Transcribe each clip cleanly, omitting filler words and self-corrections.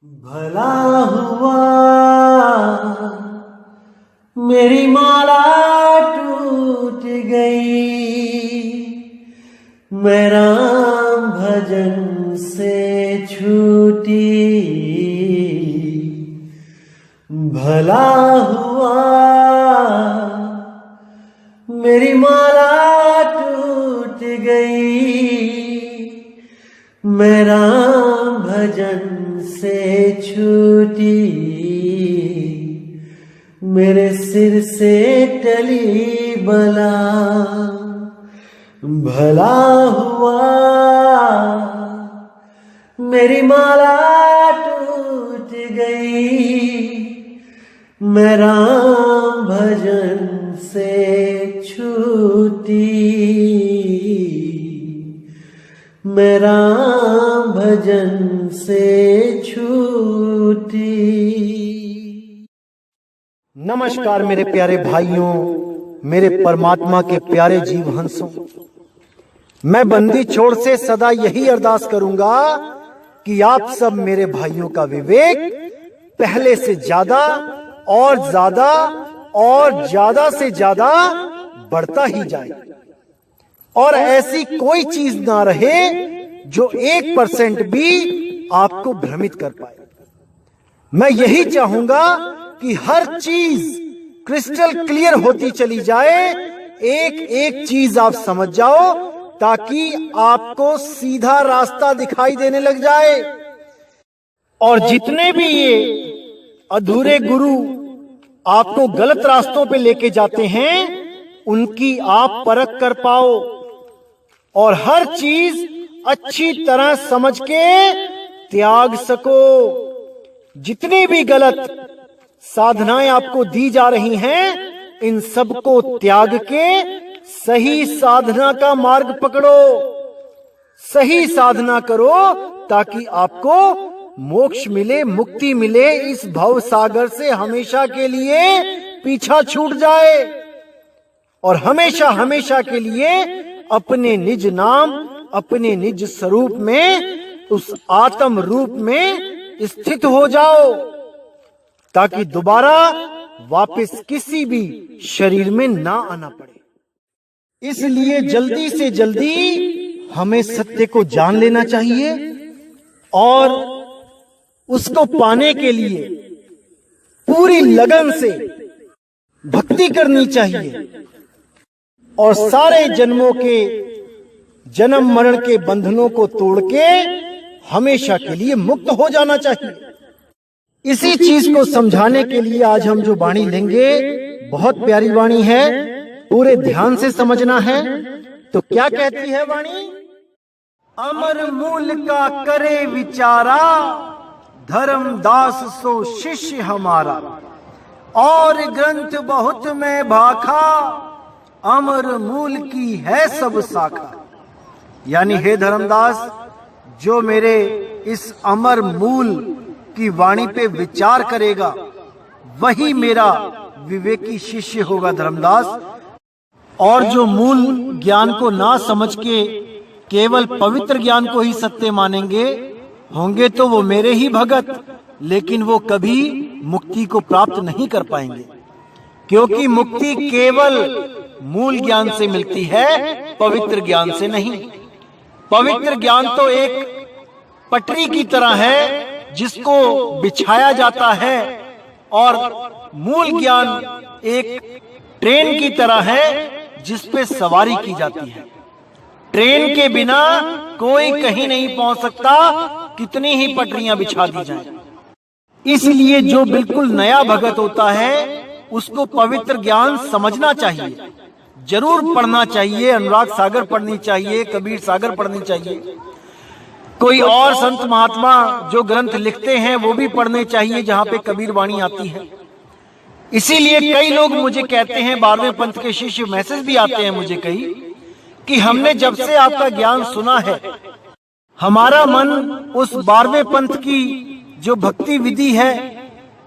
भला हुआ मेरी माला टूट गई, मैं राम भजन से छूटी। भला हुआ मेरी माला टूट गई, मैं राम भजन से छूटी। मेरे सिर से टली बला, भला हुआ मेरी माला टूट गई, मैं राम भजन से छूटी। मैं राम भजन से छूटी। नमस्कार मेरे प्यारे भाइयों, मेरे परमात्मा के प्यारे जीव हंसों। मैं बंदी छोड़ से सदा यही अरदास करूंगा कि आप सब मेरे भाइयों का विवेक पहले से ज्यादा और ज्यादा और ज्यादा से ज्यादा बढ़ता ही जाए, और ऐसी कोई चीज ना रहे जो 1% भी आपको भ्रमित कर पाए। मैं यही चाहूंगा कि हर चीज क्रिस्टल क्लियर होती चली जाए, एक एक चीज आप समझ जाओ, ताकि आपको सीधा रास्ता दिखाई देने लग जाए। और जितने भी ये अधूरे गुरु आपको गलत रास्तों पे लेके जाते हैं, उनकी आप परख कर पाओ और हर चीज अच्छी तरह समझ के त्याग सको। जितनी भी गलत साधनाएं आपको दी जा रही हैं, इन सब को त्याग के सही साधना का मार्ग पकड़ो, सही साधना करो, ताकि आपको मोक्ष मिले, मुक्ति मिले, इस भव सागर से हमेशा के लिए पीछा छूट जाए और हमेशा हमेशा के लिए अपने निज नाम, अपने निज स्वरूप में, उस आत्म रूप में स्थित हो जाओ, ताकि दोबारा वापस किसी भी शरीर में ना आना पड़े। इसलिए जल्दी से जल्दी हमें सत्य को जान लेना चाहिए और उसको पाने के लिए पूरी लगन से भक्ति करनी चाहिए और सारे जन्मों के जन्म मरण के बंधनों को तोड़ के हमेशा के लिए मुक्त हो जाना चाहिए। इसी चीज को समझाने के लिए आज हम जो वाणी लेंगे, बहुत प्यारी वाणी है, पूरे ध्यान से समझना है। तो क्या कहती है वाणी? अमर मूल का करे विचारा, धर्मदास सो शिष्य हमारा, और ग्रंथ बहुत में भाखा, अमर मूल की है सब शाखा। यानी हे धर्मदास, जो मेरे इस अमर मूल की वाणी पे विचार करेगा, वही मेरा विवेकी शिष्य होगा धर्मदास। और जो मूल ज्ञान को ना समझ के केवल पवित्र ज्ञान को ही सत्य मानेंगे, होंगे तो वो मेरे ही भगत, लेकिन वो कभी मुक्ति को प्राप्त नहीं कर पाएंगे, क्योंकि मुक्ति केवल मूल ज्ञान से मिलती है, पवित्र ज्ञान से नहीं। पवित्र ज्ञान तो एक पटरी की तरह है जिसको बिछाया जाता है, और मूल ज्ञान एक ट्रेन की तरह है जिस पे सवारी की जाती है। ट्रेन के बिना कोई कहीं नहीं पहुंच सकता, कितनी ही पटरियां बिछा दी जाएं। इसलिए जो बिल्कुल नया भगत होता है, उसको पवित्र ज्ञान समझना चाहिए, जरूर पढ़ना चाहिए। अनुराग सागर पढ़नी चाहिए, कबीर सागर पढ़नी चाहिए, कोई और संत महात्मा जो ग्रंथ लिखते हैं वो भी पढ़ने चाहिए जहां पे कबीर वाणी आती है। इसीलिए कई लोग मुझे कहते हैं, 12वें पंथ के शिष्य मैसेज भी आते हैं मुझे कई, कि हमने जब से आपका ज्ञान सुना है, हमारा मन उस 12वें पंथ की जो भक्ति विधि है,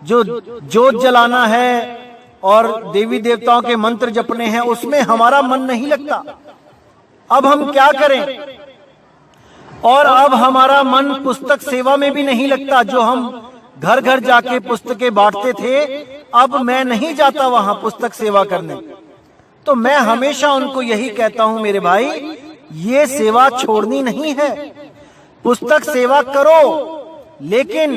जो जोत जलाना है और देवी देवताओं के मंत्र जपने हैं, उसमें हमारा मन नहीं लगता। अब हम क्या करें? और अब हमारा मन पुस्तक सेवा में भी नहीं लगता। जो हम घर घर जाके पुस्तकें बांटते थे, अब मैं नहीं जाता वहां पुस्तक सेवा करने। तो मैं हमेशा उनको यही कहता हूं, मेरे भाई, ये सेवा छोड़नी नहीं है। पुस्तक सेवा करो, लेकिन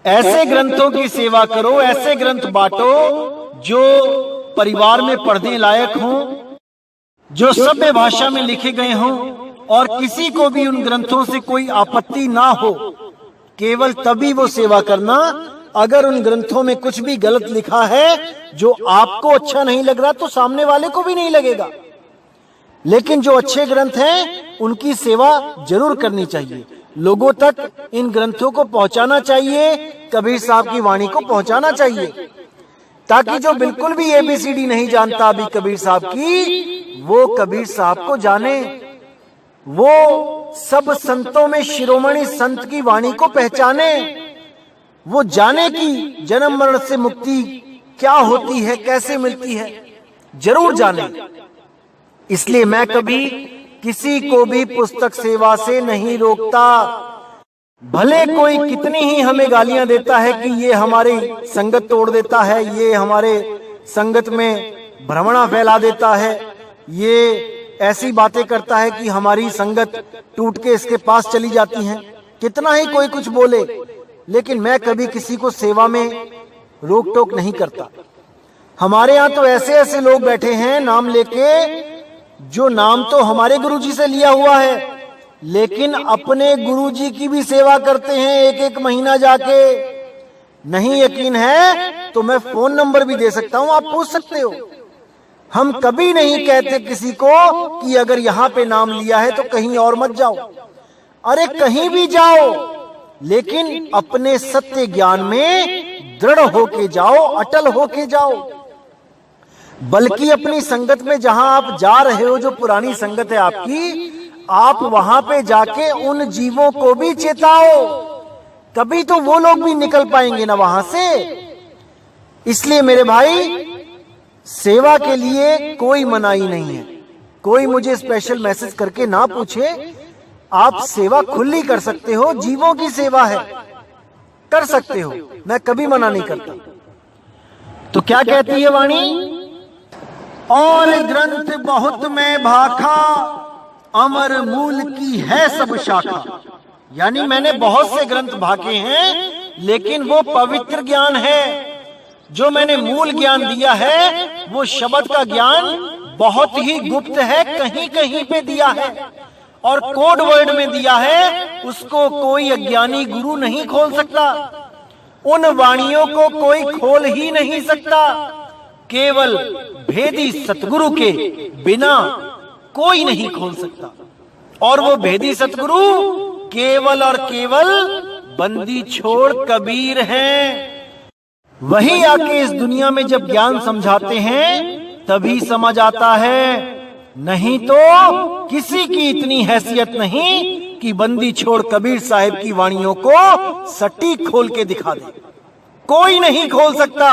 ऐसे ग्रंथों की सेवा करो, ऐसे ग्रंथ बांटो जो परिवार में पढ़ने लायक हों, जो सभ्य भाषा में लिखे गए हों, और किसी को भी उन ग्रंथों से कोई आपत्ति ना हो। केवल तभी वो सेवा करना। अगर उन ग्रंथों में कुछ भी गलत लिखा है जो आपको अच्छा नहीं लग रहा, तो सामने वाले को भी नहीं लगेगा। लेकिन जो अच्छे ग्रंथ हैं उनकी सेवा जरूर करनी चाहिए। लोगों तक इन ग्रंथों को पहुंचाना चाहिए, कबीर साहब की वाणी को पहुंचाना चाहिए, ताकि जो बिल्कुल भी ABCD नहीं जानता अभी कबीर साहब की, वो कबीर साहब को जाने। वो सब संतों में शिरोमणि संत की वाणी को पहचाने। वो जाने कि जन्म मरण से मुक्ति क्या होती है, कैसे मिलती है, जरूर जाने। इसलिए मैं कभी किसी को भी पुस्तक सेवा से नहीं रोकता। भले कोई कितनी ही हमें गालियां देता है कि ये हमारी संगत तोड़ देता है, ये हमारे संगत में भ्रमणा फैला देता है, ये ऐसी बातें करता है कि हमारी संगत टूट के इसके पास चली जाती है, कितना ही कोई कुछ बोले, लेकिन मैं कभी किसी को सेवा में रोक टोक नहीं करता। हमारे यहाँ तो ऐसे ऐसे लोग बैठे हैं नाम लेके, जो नाम तो हमारे गुरुजी से लिया हुआ है, लेकिन अपने गुरुजी की भी सेवा करते हैं एक एक महीना जाके। नहीं यकीन है तो मैं फोन नंबर भी दे सकता हूं, आप पूछ सकते हो। हम कभी नहीं कहते किसी को कि अगर यहाँ पे नाम लिया है तो कहीं और मत जाओ। अरे कहीं भी जाओ, लेकिन अपने सत्य ज्ञान में दृढ़ होके जाओ, अटल होके जाओ। बल्कि अपनी संगत में जहां आप जा रहे हो, जो पुरानी संगत है आपकी, आप वहां पे जाके उन जीवों को भी चेताओ, तभी तो वो लोग भी निकल पाएंगे ना वहां से। इसलिए मेरे भाई, सेवा के लिए कोई मनाही नहीं है। कोई मुझे स्पेशल मैसेज करके ना पूछे, आप सेवा खुली कर सकते हो, जीवों की सेवा है, कर सकते हो, मैं कभी मना नहीं करता। तो क्या कहती है वाणी? और ग्रंथ बहुत में भाखा, अमर मूल की है सब शाखा। यानी मैंने बहुत से ग्रंथ भाके हैं, लेकिन वो पवित्र ज्ञान है। जो मैंने मूल ज्ञान दिया है वो शब्द का ज्ञान बहुत ही गुप्त है, कहीं कहीं पे दिया है और कोड वर्ड में दिया है। उसको कोई अज्ञानी गुरु नहीं खोल सकता, उन वाणियों को कोई खोल ही नहीं सकता। केवल भेदी सतगुरु के बिना कोई नहीं खोल सकता। और वो भेदी सतगुरु केवल और केवल बंदी छोड़ कबीर हैं। वही आके इस दुनिया में जब ज्ञान समझाते हैं तभी समझ आता है, नहीं तो किसी की इतनी हैसियत नहीं कि बंदी छोड़ कबीर साहिब की वाणियों को सटीक खोल के दिखा दे। कोई नहीं खोल सकता,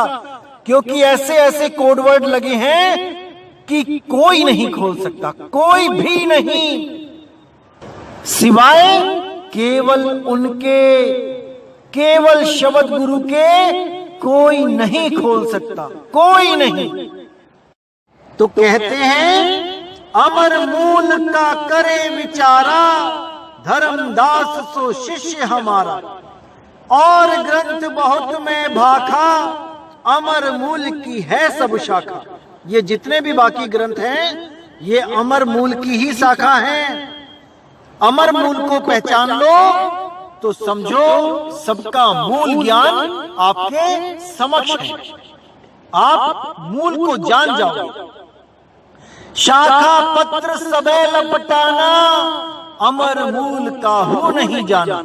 क्योंकि ऐसे ऐसे कोड वर्ड लगे हैं कि कोई नहीं खोल सकता, कोई भी नहीं, सिवाय केवल उनके, केवल शब्द गुरु के कोई नहीं खोल सकता, कोई नहीं। तो कहते हैं, अमर मूल का करे विचारा, धर्मदास सो शिष्य हमारा। और ग्रंथ बहुत में भाखा, अमर मूल की है सब शाखा। ये जितने भी बाकी ग्रंथ हैं, ये अमर मूल की ही शाखा है। अमर मूल को पहचान लो तो समझो सबका मूल ज्ञान आपके समक्ष है। आप मूल को जान जाओ। शाखा पत्र सबे लपटाना, अमर मूल काहू नहीं जाना।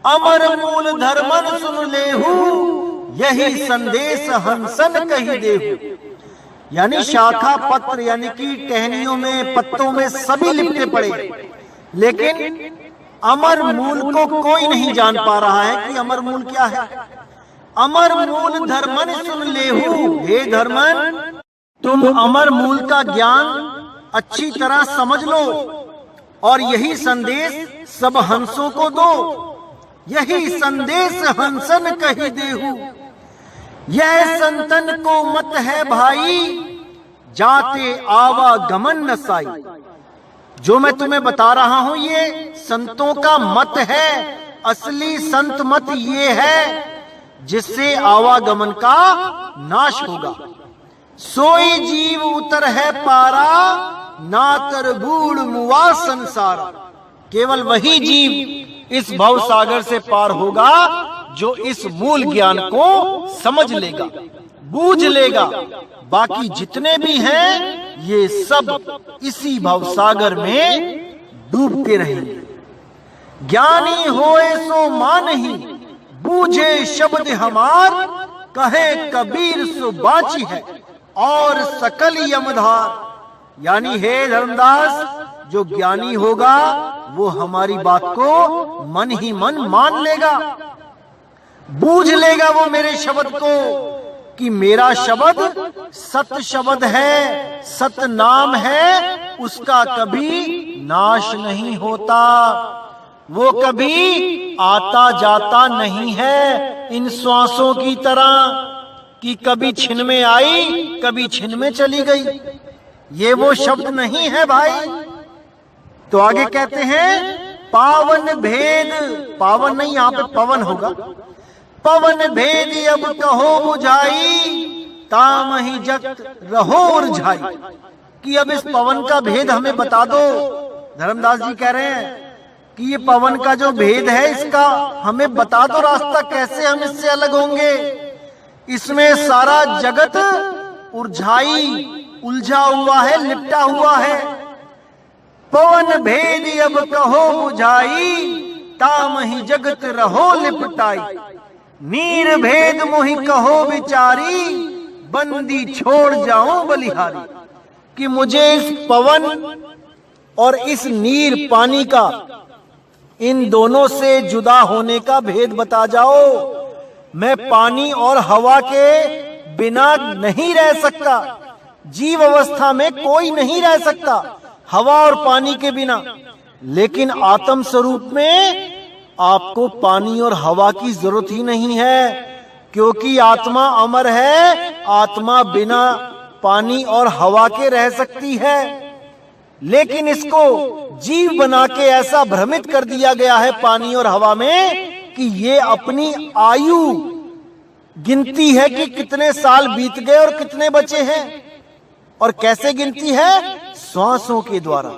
अमर मूल धर्मन सुन लेहू, यही संदेश हंसन कही देहू। यानी शाखा पत्र यानी कि टहनियों में, पत्तों में सभी लिपटे पड़े, लेकिन अमर मूल को कोई नहीं जान पा रहा है कि अमर मूल क्या है। अमर मूल धर्मन सुन लेहू, हे धर्मन तुम अमर मूल का ज्ञान अच्छी तरह समझ लो और यही संदेश सब हंसों को दो। यही संदेश हंसन कही देहु, यह संतन को मत है भाई, जाते आवागमन न साई। जो मैं तुम्हें बता रहा हूं ये संतों का मत है। असली संत मत ये है जिससे आवागमन का नाश होगा। सोई जीव उतर है पारा, ना तर बूढ़ मुआ संसारा। केवल वही जीव इस भव सागर से पार होगा जो इस मूल ज्ञान को समझ लेगा, बूझ लेगा। बाकी जितने भी हैं ये सब इसी भव सागर में डूबते रहेंगे। ज्ञानी होए सो मानही, बूझे शब्द हमार, कहे कबीर सो बाची है और सकल यमधार। यानी हे धर्मदास, जो ज्ञानी होगा वो हमारी बात को मन ही मन मान लेगा, बूझ लेगा वो मेरे शब्द को कि मेरा शब्द सत शब्द है, सत नाम है, उसका कभी नाश नहीं होता, वो कभी आता जाता नहीं है। इन श्वासों की तरह कि कभी छिन में आई कभी छिन में चली गई, ये वो शब्द नहीं है भाई। तो आगे कहते हैं पावन भेद, पावन नहीं यहां पे पवन होगा। पवन भेद अब कहो बुझाई, ताम ही जगत रहो उलझाई। कि अब इस पवन का भेद हमें बता दो। धर्मदास जी कह रहे हैं कि ये पवन का जो भेद है इसका हमें बता दो रास्ता, कैसे हम इससे अलग होंगे। इसमें सारा जगत उलझाई, उलझा हुआ है, लिपटा हुआ है। पवन भेद अब कहो बुझाई, ताम ही जगत रहो लिपटाई। नीर भेद मोहि कहो विचारी, बंदी छोड़ जाऊं बलिहारी। कि मुझे इस पवन और इस नीर पानी का, इन दोनों से जुदा होने का भेद बता जाओ। मैं पानी और हवा के बिना नहीं रह सकता। जीव अवस्था में कोई नहीं रह सकता हवा और पानी के बिना। लेकिन आत्म स्वरूप में आपको पानी और हवा की जरूरत ही नहीं है, क्योंकि आत्मा अमर है। आत्मा बिना पानी और हवा के रह सकती है। लेकिन इसको जीव बना के ऐसा भ्रमित कर दिया गया है पानी और हवा में कि ये अपनी आयु गिनती है कि कितने साल बीत गए और कितने बचे हैं। और कैसे गिनती है? श्वासों के द्वारा।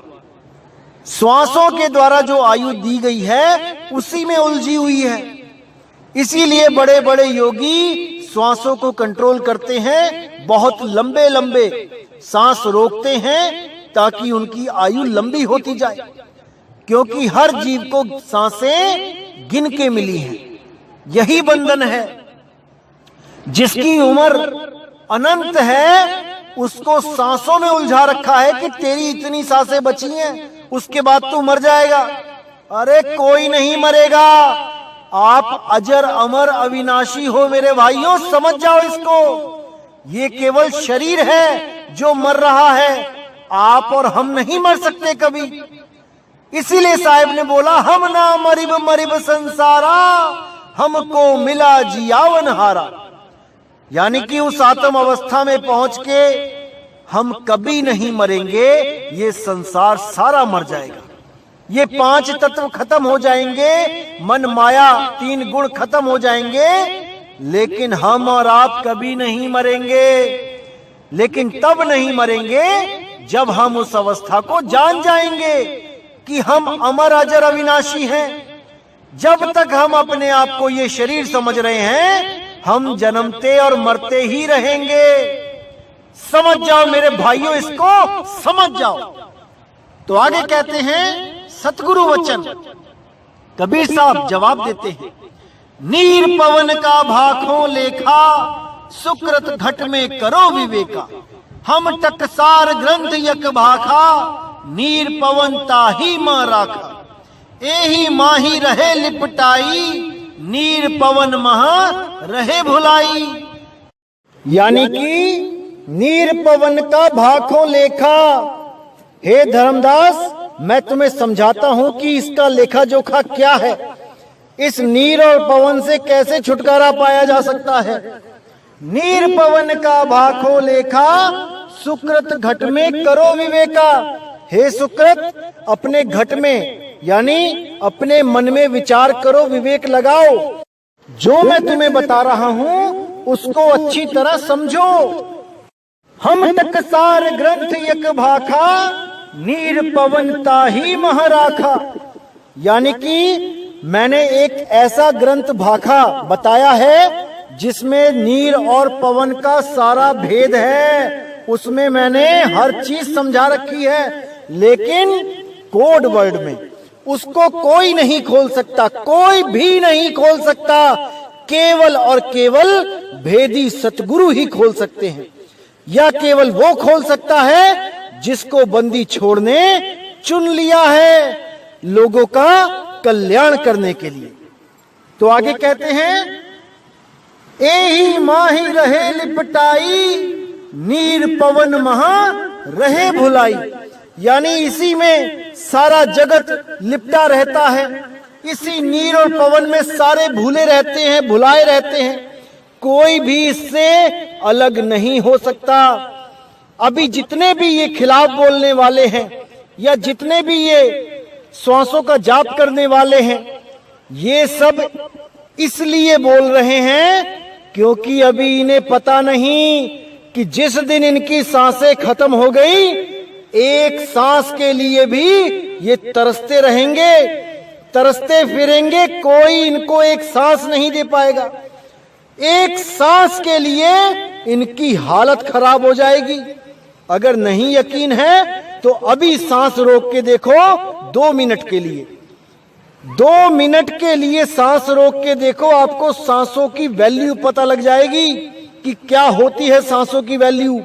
श्वासों के द्वारा जो आयु दी गई है उसी में उलझी हुई है। इसीलिए बड़े बड़े योगी श्वासों को कंट्रोल करते हैं, बहुत लंबे लंबे सांस रोकते हैं ताकि उनकी आयु लंबी होती जाए। क्योंकि हर जीव को सांसें गिन के मिली हैं। यही बंधन है। जिसकी उम्र अनंत है उसको सांसों में उलझा रखा है कि तेरी इतनी सांसें बची हैं, उसके बाद तू मर जाएगा। अरे कोई नहीं मरेगा, आप अजर अमर अविनाशी हो मेरे भाइयों, समझ जाओ इसको। ये केवल शरीर है जो मर रहा है, आप और हम नहीं मर सकते कभी। इसीलिए साहिब ने बोला हम ना मरिब मरिब संसारा, हमको मिला जियावन हारा। यानी कि उस आत्म अवस्था में पहुंच के हम कभी नहीं मरेंगे, ये संसार सारा मर जाएगा। ये 5 तत्व खत्म हो जाएंगे, मन माया 3 गुण खत्म हो जाएंगे, लेकिन हम और आप कभी नहीं मरेंगे। लेकिन तब नहीं मरेंगे जब हम उस अवस्था को जान जाएंगे कि हम अमर अजर अविनाशी हैं। जब तक हम अपने आप को ये शरीर समझ रहे हैं, हम जन्मते और मरते ही रहेंगे। समझ जाओ मेरे भाइयों, इसको समझ जाओ। तो आगे कहते हैं सतगुरु वचन। कबीर साहब जवाब देते हैं, नीर पवन का भाखों लेखा, सुकृत घट में करो विवेका। हम टकसार ग्रंथ यक भाखा, नीर पवन ताही मां राखा। एही माही रहे लिपटाई, नीर पवन महा रहे भुलाई। यानी कि नीर पवन का भाखों लेखा। हे धर्मदास, मैं तुम्हें समझाता हूं कि इसका लेखा जोखा क्या है। इस नीर और पवन से कैसे छुटकारा पाया जा सकता है। नीर पवन का भाखो लेखा, सुकृत घट में करो विवेका। हे सुकृत, अपने घट में यानी अपने मन में विचार करो, विवेक लगाओ। जो मैं तुम्हें बता रहा हूं उसको अच्छी तरह समझो। हम टकसार ग्रंथ यक भाखा, नीर पवनता ही महराखा। यानी कि मैंने एक ऐसा ग्रंथ भाखा बताया है जिसमें नीर और पवन का सारा भेद है। उसमें मैंने हर चीज समझा रखी है, लेकिन कोड वर्ड में उसको कोई नहीं खोल सकता, कोई भी नहीं खोल सकता। केवल और केवल भेदी सतगुरु ही खोल सकते हैं, या केवल वो खोल सकता है जिसको बंदी छोड़ने चुन लिया है, लोगों का कल्याण करने के लिए। तो आगे कहते हैं, एही माही रहे लिपटाई, नीर पवन महा रहे भुलाई। यानी इसी में सारा जगत लिपटा रहता है, इसी नीर और पवन में सारे भूले रहते हैं, भुलाए रहते हैं। कोई भी इससे अलग नहीं हो सकता। अभी जितने भी ये खिलाफ बोलने वाले हैं या जितने भी ये श्वासों का जाप करने वाले हैं, ये सब इसलिए बोल रहे हैं क्योंकि अभी इन्हें पता नहीं कि जिस दिन इनकी सांसें खत्म हो गई, एक सांस के लिए भी ये तरसते रहेंगे, तरसते फिरेंगे। कोई इनको एक सांस नहीं दे पाएगा। एक सांस के लिए इनकी हालत खराब हो जाएगी। अगर नहीं यकीन है तो अभी सांस रोक के देखो, 2 मिनट के लिए, 2 मिनट के लिए सांस रोक के देखो। आपको सांसों की वैल्यू पता लग जाएगी कि क्या होती है सांसों की वैल्यू।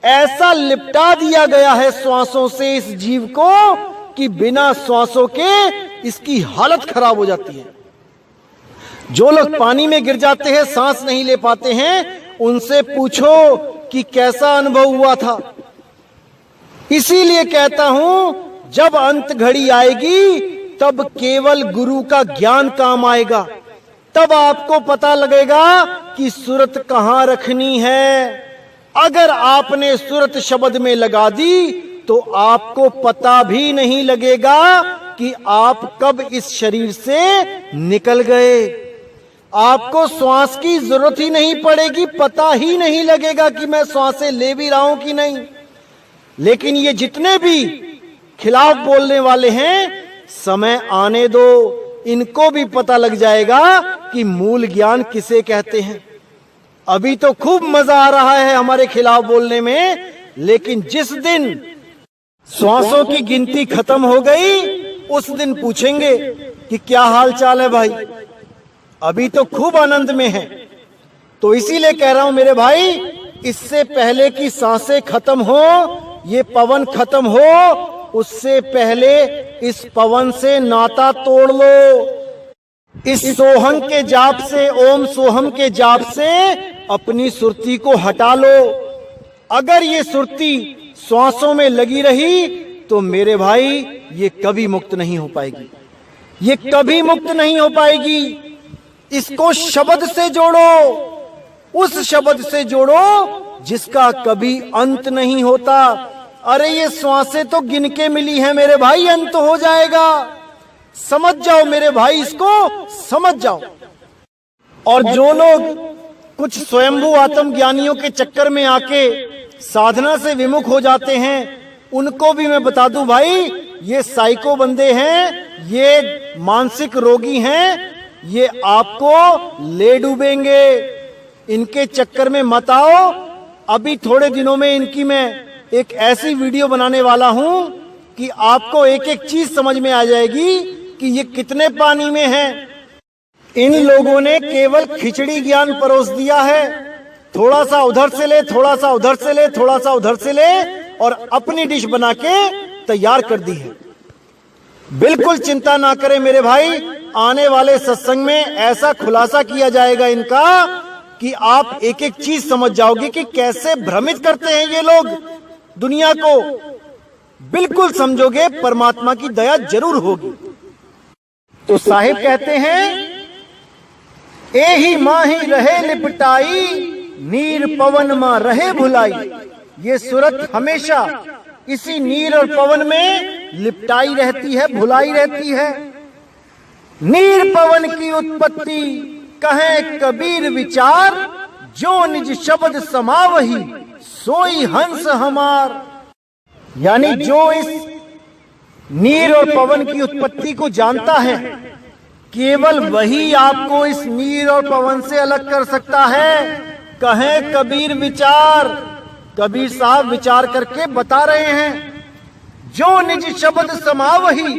ऐसा लिपटा दिया गया है श्वासों से इस जीव को कि बिना श्वासों के इसकी हालत खराब हो जाती है। जो लोग पानी में गिर जाते हैं, सांस नहीं ले पाते हैं, उनसे पूछो कि कैसा अनुभव हुआ था। इसीलिए कहता हूं, जब अंत घड़ी आएगी तब केवल गुरु का ज्ञान काम आएगा। तब आपको पता लगेगा कि सूरत कहां रखनी है। अगर आपने सूरत शब्द में लगा दी तो आपको पता भी नहीं लगेगा कि आप कब इस शरीर से निकल गए। आपको श्वास की जरूरत ही नहीं पड़ेगी, पता ही नहीं लगेगा कि मैं श्वासें ले भी रहा हूं कि नहीं। लेकिन ये जितने भी खिलाफ बोलने वाले हैं, समय आने दो, इनको भी पता लग जाएगा कि मूल ज्ञान किसे कहते हैं। अभी तो खूब मजा आ रहा है हमारे खिलाफ बोलने में, लेकिन जिस दिन श्वासों की गिनती खत्म हो गई, उस दिन पूछेंगे कि क्या हाल चाल है भाई। अभी तो खूब आनंद में है। तो इसीलिए कह रहा हूं मेरे भाई, इससे पहले कि सांसें खत्म हो, ये पवन खत्म हो, उससे पहले इस पवन से नाता तोड़ लो। इस सोहम के जाप से, ओम सोहम के जाप से अपनी सुरती को हटा लो। अगर ये सुरती श्वासों में लगी रही तो मेरे भाई ये कभी मुक्त नहीं हो पाएगी, ये कभी मुक्त नहीं हो पाएगी। इसको शब्द से जोड़ो, उस शब्द से जोड़ो जिसका कभी अंत नहीं होता। अरे ये श्वासें तो गिन के मिली हैं मेरे भाई, अंत हो जाएगा। समझ जाओ मेरे भाई, इसको समझ जाओ। और जो लोग कुछ स्वयंभू आत्मज्ञानियों के चक्कर में आके साधना से विमुख हो जाते हैं, उनको भी मैं बता दूं भाई, ये साइको बंदे हैं, ये मानसिक रोगी हैं, ये आपको ले डूबेंगे। इनके चक्कर में मत आओ। अभी थोड़े दिनों में इनकी मैं एक ऐसी वीडियो बनाने वाला हूं कि आपको एक एक चीज समझ में आ जाएगी कि ये कितने पानी में है। इन लोगों ने केवल खिचड़ी ज्ञान परोस दिया है। थोड़ा सा उधर से ले, थोड़ा सा उधर से ले, थोड़ा सा उधर से ले, और अपनी डिश बना के तैयार कर दी है। बिल्कुल चिंता ना करें मेरे भाई, आने वाले सत्संग में ऐसा खुलासा किया जाएगा इनका कि आप एक एक चीज समझ जाओगे कि कैसे भ्रमित करते हैं ये लोग दुनिया को। बिल्कुल समझोगे परमात्मा की दया जरूर होगी। तो साहिब कहते हैं, एही माही रहे लिपटाई, नीर पवन मां रहे भुलाई। ये सूरत हमेशा इसी नीर और पवन में लिपटाई रहती है, भुलाई रहती है। नीर पवन की उत्पत्ति कहे कबीर विचार, जो निज शब्द समावही सोई हंस हमार। यानी जो इस नीर और पवन की उत्पत्ति को जानता है, केवल वही आपको इस नीर और पवन से अलग कर सकता है। कहें कबीर विचार, कबीर साहब विचार करके बता रहे हैं, जो निज शब्द समावही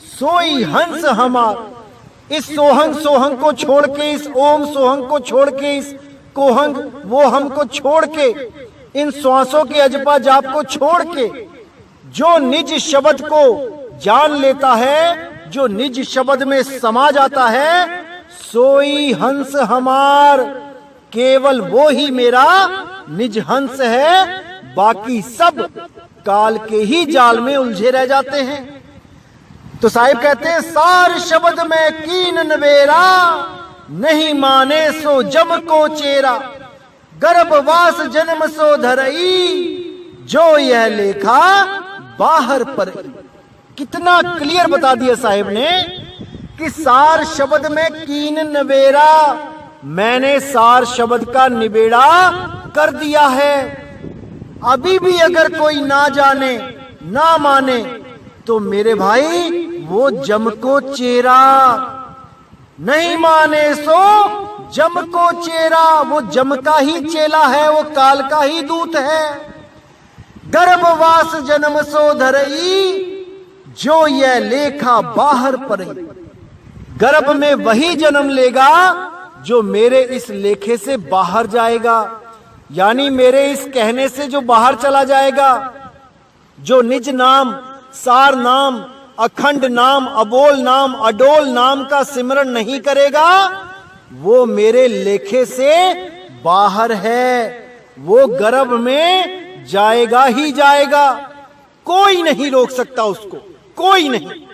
सोई हंस हमार। इस सोहंग सोहंग को छोड़ के, इस ओम सोहंग को छोड़ के, इस कोहंग वो हम को छोड़ के, इन श्वासों के अजपा जाप को छोड़ के, जो निज शब्द को जान लेता है, जो निज शब्द में समा जाता है, सोई हंस हमार। केवल वो ही मेरा निज हंस है, बाकी सब काल के ही जाल में उलझे रह जाते हैं। तो साहिब कहते हैं, सार शब्द में कीन नवेरा, नहीं माने सो जम को चेरा। गर्भवास जन्म सो धरई, जो यह लेखा बाहर पर। कितना क्लियर बता दिया साहिब ने कि सार शब्द में कीन नवेरा, मैंने सार शब्द का निबेड़ा कर दिया है। अभी भी अगर कोई ना जाने ना माने तो मेरे भाई वो जम को चेरा। नहीं माने सो जम को चेरा, वो जम का ही चेला है, वो काल का ही दूत है। गर्भवास जन्म सो धरई, जो यह लेखा बाहर पड़े। गर्भ में वही जन्म लेगा जो मेरे इस लेखे से बाहर जाएगा, यानी मेरे इस कहने से जो बाहर चला जाएगा। जो निज नाम, सार नाम, अखंड नाम, अबोल नाम, अडोल नाम का सिमरन नहीं करेगा, वो मेरे लेखे से बाहर है। वो गर्भ में जाएगा ही जाएगा, कोई नहीं रोक सकता उसको, कोई नहीं।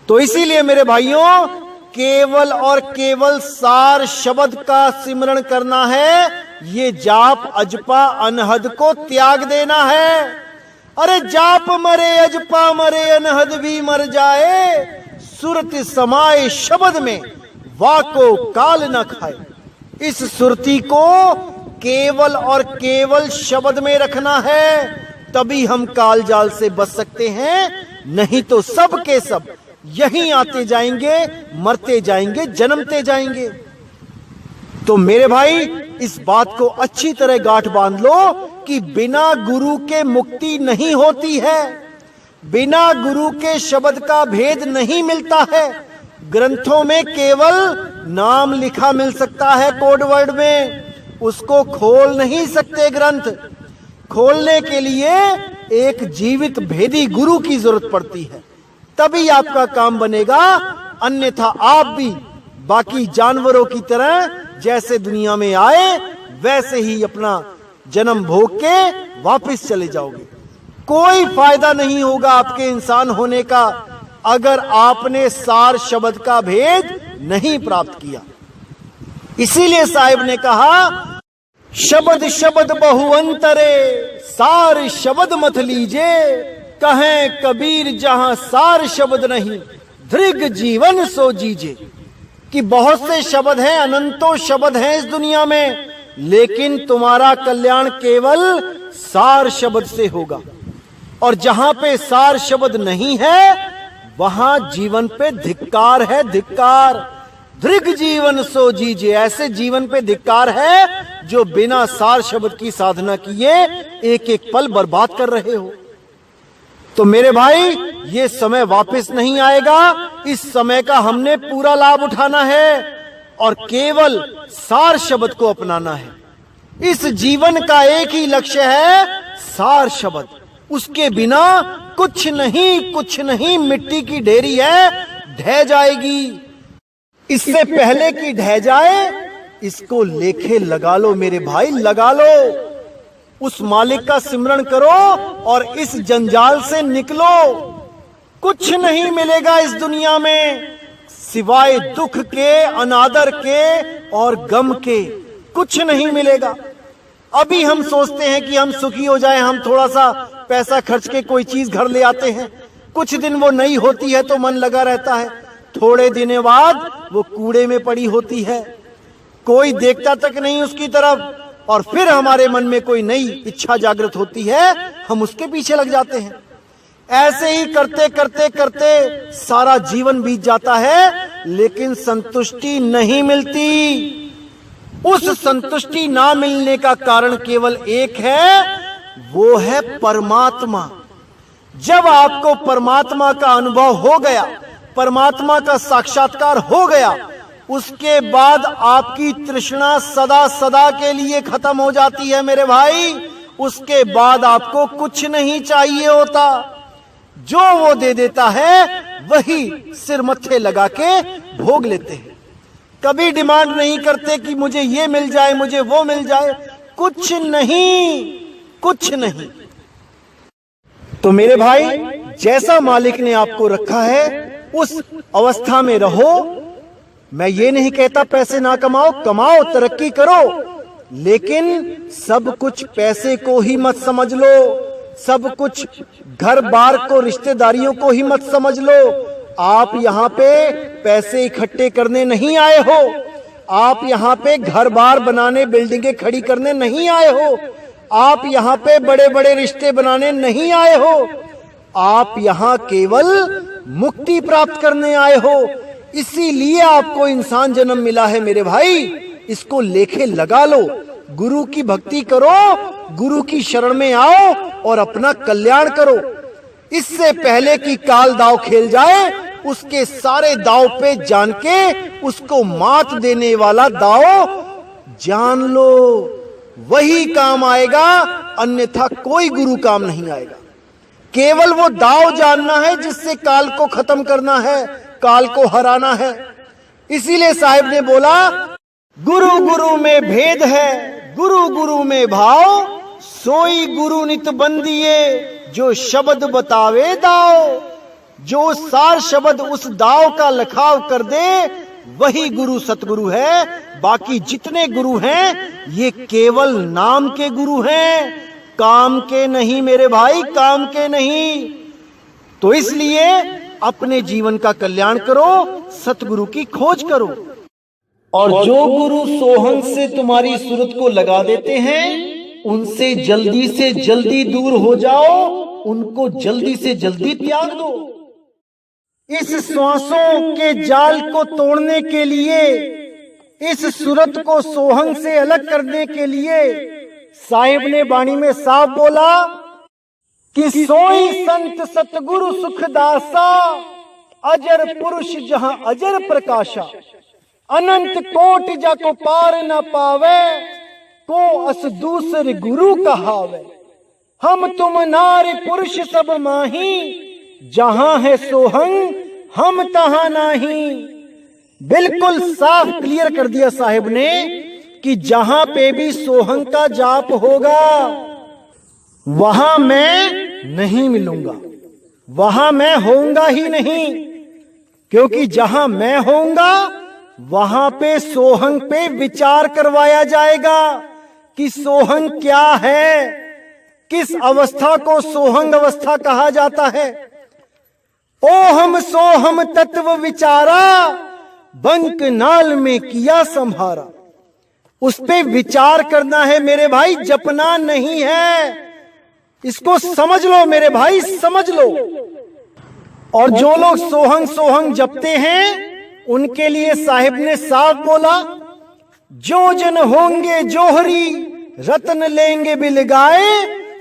तो इसीलिए मेरे भाइयों, केवल और केवल सार शब्द का सिमरण करना है। ये जाप अजपा अनहद को त्याग देना है। अरे जाप मरे अजपा मरे, अनहद भी मर जाए, सुरत समाए शब्द में वाको काल न खाए। इस सुरती को केवल और केवल शब्द में रखना है, तभी हम काल जाल से बच सकते हैं। नहीं तो सब के सब यहीं आते जाएंगे, मरते जाएंगे, जन्मते जाएंगे। तो मेरे भाई, इस बात को अच्छी तरह गांठ बांध लो कि बिना गुरु के मुक्ति नहीं होती है, बिना गुरु के शब्द का भेद नहीं मिलता है। ग्रंथों में केवल नाम लिखा मिल सकता है कोड वर्ड में, उसको खोल नहीं सकते। ग्रंथ खोलने के लिए एक जीवित भेदी गुरु की जरूरत पड़ती है, तभी आपका काम बनेगा। अन्यथा आप भी बाकी जानवरों की तरह जैसे दुनिया में आए वैसे ही अपना जन्म भोग के वापस चले जाओगे। कोई फायदा नहीं होगा आपके इंसान होने का अगर आपने सार शब्द का भेद नहीं प्राप्त किया। इसीलिए साहिब ने कहा, शब्द शब्द बहुअंतरे, सार शब्द मत लीजे। कहें कबीर जहां सार शब्द नहीं, दृग जीवन सो जीजे। कि बहुत से शब्द हैं, अनंतों शब्द हैं इस दुनिया में, लेकिन तुम्हारा कल्याण केवल सार शब्द से होगा। और जहां पे सार शब्द नहीं है वहां जीवन पे धिक्कार है, धिक्कार। दृग जीवन सो जीजे, ऐसे जीवन पे धिक्कार है जो बिना सार शब्द की साधना किए एक एक पल बर्बाद कर रहे हो। तो मेरे भाई, ये समय वापस नहीं आएगा। इस समय का हमने पूरा लाभ उठाना है और केवल सार शब्द को अपनाना है। इस जीवन का एक ही लक्ष्य है, सार शब्द। उसके बिना कुछ नहीं, कुछ नहीं। मिट्टी की ढेरी है, ढह जाएगी। इससे पहले कि ढह जाए, इसको लेखे लगा लो मेरे भाई, लगा लो। उस मालिक का सिमरण करो और इस जंजाल से निकलो। कुछ नहीं मिलेगा इस दुनिया में सिवाय दुख के, अनादर के और गम के। कुछ नहीं मिलेगा। अभी हम सोचते हैं कि हम सुखी हो जाएं, हम थोड़ा सा पैसा खर्च के कोई चीज घर ले आते हैं, कुछ दिन वो नई होती है तो मन लगा रहता है, थोड़े दिन बाद वो कूड़े में पड़ी होती है, कोई देखता तक नहीं उसकी तरफ, और फिर हमारे मन में कोई नई इच्छा जागृत होती है, हम उसके पीछे लग जाते हैं। ऐसे ही करते करते करते सारा जीवन बीत जाता है, लेकिन संतुष्टि नहीं मिलती। उस संतुष्टि ना मिलने का कारण केवल एक है, वो है परमात्मा। जब आपको परमात्मा का अनुभव हो गया, परमात्मा का साक्षात्कार हो गया, उसके बाद आपकी तृष्णा सदा सदा के लिए खत्म हो जाती है मेरे भाई। उसके बाद आपको कुछ नहीं चाहिए होता। जो वो दे देता है वही सिर मत्थे लगा के भोग लेते हैं। कभी डिमांड नहीं करते कि मुझे ये मिल जाए, मुझे वो मिल जाए, कुछ नहीं, कुछ नहीं। तो मेरे भाई, जैसा मालिक ने आपको रखा है उस अवस्था में रहो। मैं ये नहीं कहता पैसे ना कमाओ, कमाओ, तरक्की करो, लेकिन सब कुछ पैसे को ही मत समझ लो, सब कुछ घर बार को, रिश्तेदारियों को ही मत समझ लो। आप यहाँ पे पैसे इकट्ठे करने नहीं आए हो, आप यहाँ पे घर बार बनाने, बिल्डिंगें खड़ी करने नहीं आए हो, आप यहाँ पे बड़े बड़े रिश्ते बनाने नहीं आए हो, आप यहाँ केवल मुक्ति प्राप्त करने आए हो। इसीलिए आपको इंसान जन्म मिला है मेरे भाई। इसको लेके लगा लो, गुरु की भक्ति करो, गुरु की शरण में आओ और अपना कल्याण करो। इससे पहले कि काल दाव खेल जाए, उसके सारे दाव पे जान के उसको मात देने वाला दाव जान लो, वही काम आएगा, अन्यथा कोई गुरु काम नहीं आएगा। केवल वो दाव जानना है जिससे काल को खत्म करना है, काल को हराना है। इसीलिए साहिब ने बोला, गुरु गुरु में भेद है, गुरु गुरु में भाव, सोई गुरु नित बंदिए, जो शब्द बतावे दाव। जो सार शब्द उस दाव का लखाव कर दे, वही गुरु सतगुरु है। बाकी जितने गुरु हैं ये केवल नाम के गुरु हैं, काम के नहीं मेरे भाई, काम के नहीं। तो इसलिए अपने जीवन का कल्याण करो, सतगुरु की खोज करो। और जो गुरु सोहंग से तुम्हारी सूरत को लगा देते हैं, उनसे जल्दी से जल्दी दूर हो जाओ, उनको जल्दी से जल्दी त्याग दो। इस श्वासों के जाल को तोड़ने के लिए, इस सूरत को सोहंग से अलग करने के लिए साहिब ने वाणी में साफ बोला कि सोई संत सतगुरु सुखदासा, अजर पुरुष जहां अजर प्रकाशा, अनंत कोट जाको पार न पावे, को अस दूसरे गुरु कहावे। हम तुम नारी पुरुष सब माही, जहां है सोहंग हम तहां नहीं। बिल्कुल साफ क्लियर कर दिया साहिब ने कि जहां पे भी सोहंग का जाप होगा, वहां मैं नहीं मिलूंगा, वहां मैं होऊंगा ही नहीं। क्योंकि जहां मैं होऊंगा, वहां पे सोहंग पे विचार करवाया जाएगा कि सोहंग क्या है, किस अवस्था को सोहंग अवस्था कहा जाता है। ओ हम सोहम तत्व विचारा, बंक नाल में किया संहारा। उस पे विचार करना है मेरे भाई, जपना नहीं है। इसको समझ लो मेरे भाई, समझ लो। और जो लोग सोहंग सोहंग जपते हैं, उनके लिए साहिब ने साफ बोला, जो जन होंगे जोहरी, रतन लेंगे बिलगाए,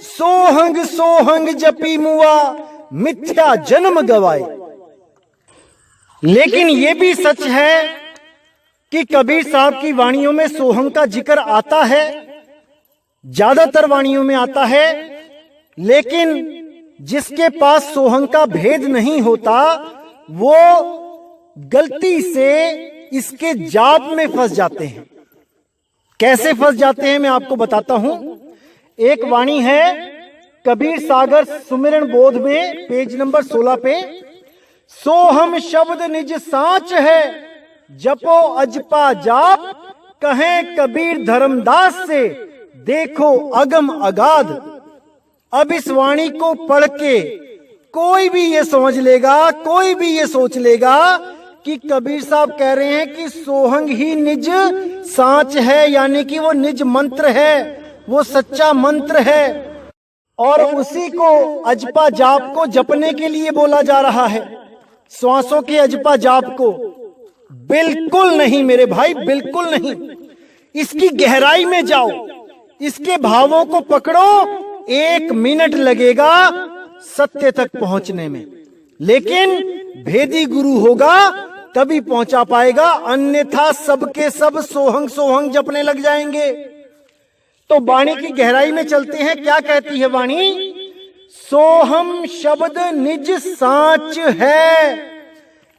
सोहंग सोहंग जपी मुआ, मिथ्या जन्म गवाए। लेकिन यह भी सच है कि कबीर साहब की वाणियों में सोहंग का जिक्र आता है, ज्यादातर वाणियों में आता है। लेकिन जिसके पास सोहंग का भेद नहीं होता, वो गलती से इसके जाप में फंस जाते हैं। कैसे फंस जाते हैं मैं आपको बताता हूं। एक वाणी है कबीर सागर सुमिरन बोध में पेज नंबर 16 पे, सोहम शब्द निज सांच है, जपो अजपा जाप, कहें कबीर धर्मदास से, देखो अगम अगाध। अब इस वाणी को पढ़ के कोई भी ये समझ लेगा, कोई भी ये सोच लेगा कि कबीर साहब कह रहे हैं कि सोहंग ही निज सांच है, यानी कि वो निज मंत्र है, वो सच्चा मंत्र है, और उसी को अजपा जाप को जपने के लिए बोला जा रहा है, श्वासों के अजपा जाप को। बिल्कुल नहीं मेरे भाई, बिल्कुल नहीं। इसकी गहराई में जाओ, इसके भावों को पकड़ो, 1 मिनट लगेगा सत्य तक पहुंचने में, लेकिन भेदी गुरु होगा तभी पहुंचा पाएगा, अन्यथा सबके सब सोहंग सोहंग जपने लग जाएंगे। तो वाणी की गहराई में चलते हैं। क्या कहती है वाणी? सोहम शब्द निज सांच है,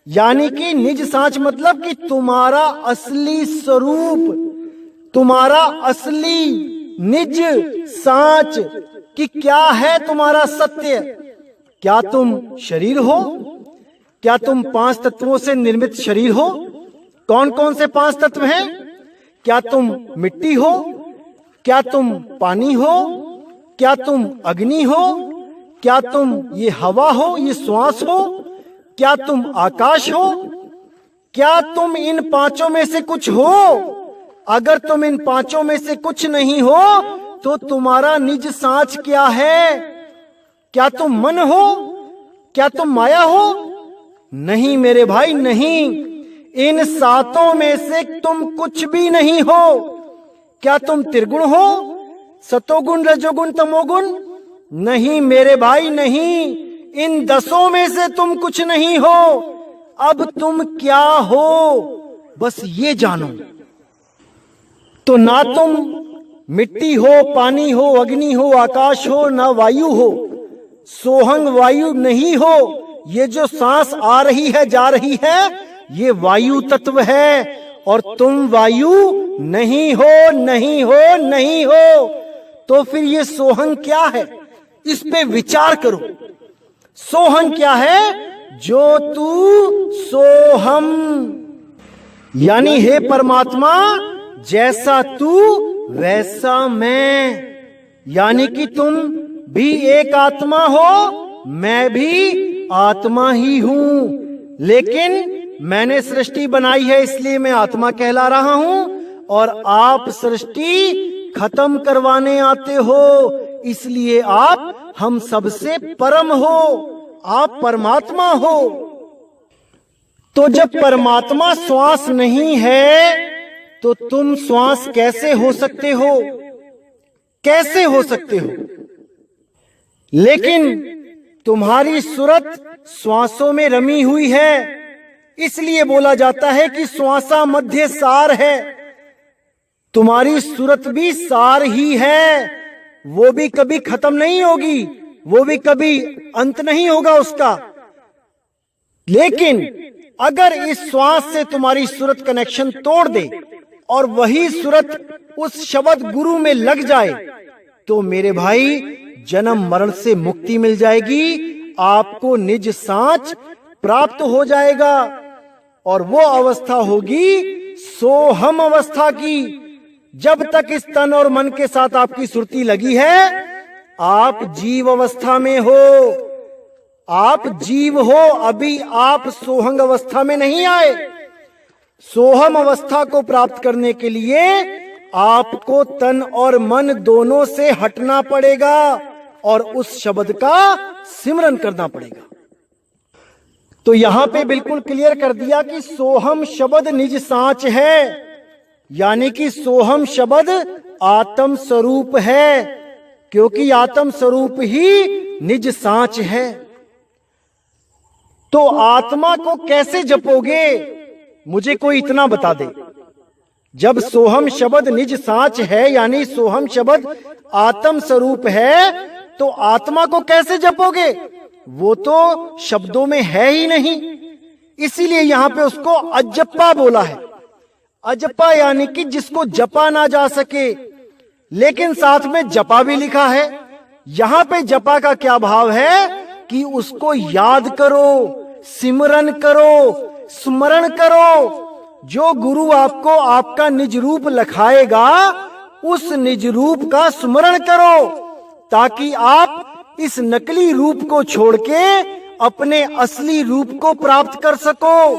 यानी कि निज सांच मतलब कि तुम्हारा असली स्वरूप, तुम्हारा असली निज सांच कि क्या है तुम्हारा सत्य। क्या तुम शरीर हो? क्या तुम 5 तत्वों से निर्मित शरीर हो? कौन कौन से 5 तत्व हैं? क्या तुम मिट्टी हो? क्या तुम पानी हो? क्या तुम अग्नि हो? क्या तुम ये हवा हो, ये श्वास हो? क्या तुम आकाश हो? क्या तुम इन 5 में से कुछ हो? अगर तुम इन 5 में से कुछ नहीं हो तो तुम्हारा निज सांच क्या है? क्या तुम मन हो? क्या तुम माया हो? नहीं मेरे भाई, नहीं। इन 7 में से तुम कुछ भी नहीं हो। क्या तुम त्रिगुण हो? सतोगुण, रजोगुण, तमोगुण? नहीं मेरे भाई, नहीं। इन 10 में से तुम कुछ नहीं हो। अब तुम क्या हो, बस ये जानो। तो ना तुम मिट्टी हो, पानी हो, अग्नि हो, आकाश हो, ना वायु हो। सोहंग वायु नहीं हो। ये जो सांस आ रही है, जा रही है, ये वायु तत्व है, और तुम वायु नहीं हो, नहीं हो, नहीं हो। तो फिर ये सोहंग क्या है? इस पे विचार करो। सोहंग क्या है? जो तू सोहम, यानी हे परमात्मा, जैसा तू वैसा मैं, यानी कि तुम भी एक आत्मा हो, मैं भी आत्मा ही हूं, लेकिन मैंने सृष्टि बनाई है इसलिए मैं आत्मा कहला रहा हूं, और आप सृष्टि खत्म करवाने आते हो, इसलिए आप हम सबसे परम हो, आप परमात्मा हो। तो जब परमात्मा श्वास नहीं है तो तुम श्वास कैसे हो सकते हो? कैसे हो सकते हो? लेकिन तुम्हारी सूरत श्वासों में रमी हुई है, इसलिए बोला जाता है कि श्वासा मध्य सार है। तुम्हारी सूरत भी सार ही है, वो भी कभी खत्म नहीं होगी, वो भी कभी अंत नहीं होगा उसका। लेकिन अगर इस श्वास से तुम्हारी सूरत कनेक्शन तोड़ दे और वही सूरत उस शब्द गुरु में लग जाए, तो मेरे भाई जन्म मरण से मुक्ति मिल जाएगी, आपको निज सांच प्राप्त हो जाएगा, और वो अवस्था होगी सोहम अवस्था की। जब तक इस तन और मन के साथ आपकी सुरती लगी है, आप जीव अवस्था में हो, आप जीव हो, अभी आप सोहंग अवस्था में नहीं आए। सोहम अवस्था को प्राप्त करने के लिए आपको तन और मन दोनों से हटना पड़ेगा और उस शब्द का सिमरन करना पड़ेगा। तो यहां पे बिल्कुल क्लियर कर दिया कि सोहम शब्द निज सांच है, यानी कि सोहम शब्द आत्म स्वरूप है, क्योंकि आत्म स्वरूप ही निज सांच है। तो आत्मा को कैसे जपोगे? मुझे कोई इतना बता दे। जब सोहम शब्द निज सांच है, यानी सोहम शब्द आत्म स्वरूप है, तो आत्मा को कैसे जपोगे? वो तो शब्दों में है ही नहीं, इसीलिए यहां पे उसको अजप्पा बोला है। अजप्पा यानी कि जिसको जपा ना जा सके, लेकिन साथ में जपा भी लिखा है। यहां पे जपा का क्या भाव है कि उसको याद करो, सिमरन करो, स्मरण करो। जो गुरु आपको आपका निज रूप लखाएगा, उस निज रूप का स्मरण करो, ताकि आप इस नकली रूप को छोड़ के अपने असली रूप को प्राप्त कर सको।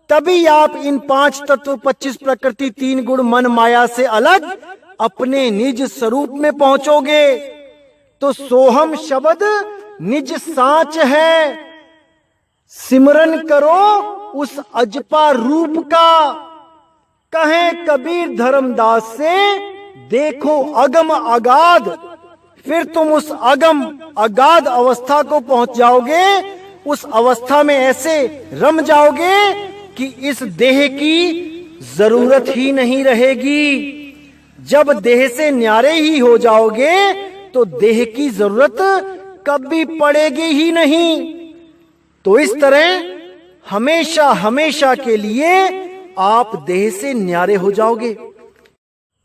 तभी आप इन 5 तत्व, 25 प्रकृति, 3 गुण, मन, माया से अलग अपने निज स्वरूप में पहुंचोगे। तो सोहम शब्द निज सांच है। सिमरन करो उस अजपा रूप का। कहें कबीर धर्मदास से, देखो अगम अगाध, फिर तुम उस अगम अगाध अवस्था को पहुंच जाओगे। उस अवस्था में ऐसे रम जाओगे कि इस देह की जरूरत ही नहीं रहेगी। जब देह से न्यारे ही हो जाओगे तो देह की जरूरत कभी पड़ेगी ही नहीं। तो इस तरह हमेशा हमेशा के लिए आप देह से न्यारे हो जाओगे।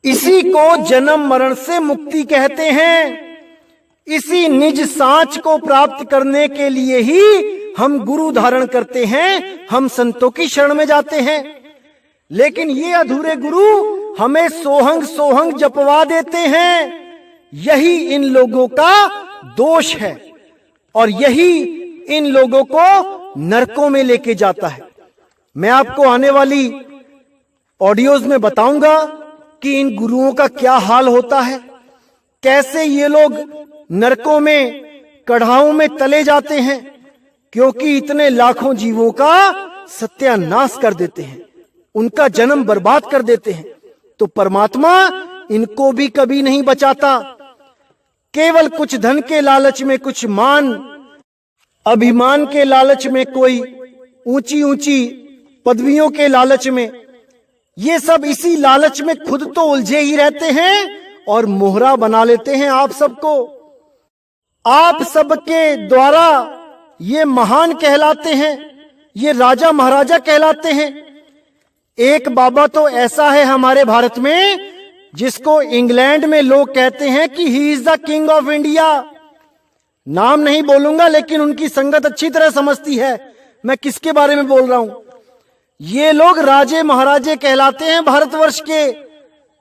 इसी को जन्म मरण से मुक्ति कहते हैं। इसी निज सांच को प्राप्त करने के लिए ही हम गुरु धारण करते हैं, हम संतों की शरण में जाते हैं। लेकिन ये अधूरे गुरु हमें सोहंग सोहंग जपवा देते हैं। यही इन लोगों का दोष है और यही इन लोगों को नरकों में लेके जाता है। मैं आपको आने वाली ऑडियोज में बताऊंगा कि इन गुरुओं का क्या हाल होता है, कैसे ये लोग नरकों में, कढ़ाओं में तले जाते हैं, क्योंकि इतने लाखों जीवों का सत्यानाश कर देते हैं, उनका जन्म बर्बाद कर देते हैं। तो परमात्मा इनको भी कभी नहीं बचाता। केवल कुछ धन के लालच में, कुछ मान अभिमान के लालच में, कोई ऊंची ऊंची पदवियों के लालच में, ये सब इसी लालच में खुद तो उलझे ही रहते हैं और मोहरा बना लेते हैं आप सबको। आप सबके द्वारा ये महान कहलाते हैं, ये राजा महाराजा कहलाते हैं। एक बाबा तो ऐसा है हमारे भारत में जिसको इंग्लैंड में लोग कहते हैं कि he is the king of India. नाम नहीं बोलूंगा, लेकिन उनकी संगत अच्छी तरह समझती है मैं किसके बारे में बोल रहा हूं। ये लोग राजे महाराजे कहलाते हैं भारतवर्ष के,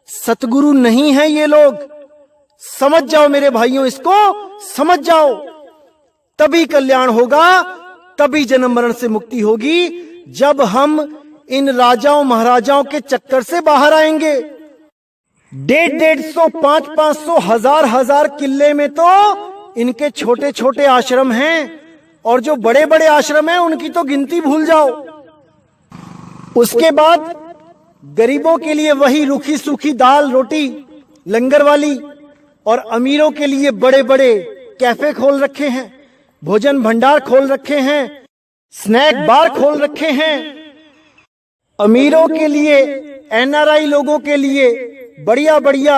सतगुरु नहीं है ये लोग। समझ जाओ मेरे भाइयों, इसको समझ जाओ, तभी कल्याण होगा, तभी जन्म मरण से मुक्ति होगी, जब हम इन राजाओं महाराजाओं के चक्कर से बाहर आएंगे। 150, 500, 1000 किले में तो इनके छोटे छोटे आश्रम हैं, और जो बड़े बड़े आश्रम हैं उनकी तो गिनती भूल जाओ। उसके बाद गरीबों के लिए वही रूखी सूखी दाल रोटी लंगर वाली, और अमीरों के लिए बड़े बड़े कैफे खोल रखे हैं, भोजन भंडार खोल रखे हैं, स्नैक बार खोल रखे हैं। अमीरों के लिए, एनआरआई लोगों के लिए बढ़िया बढ़िया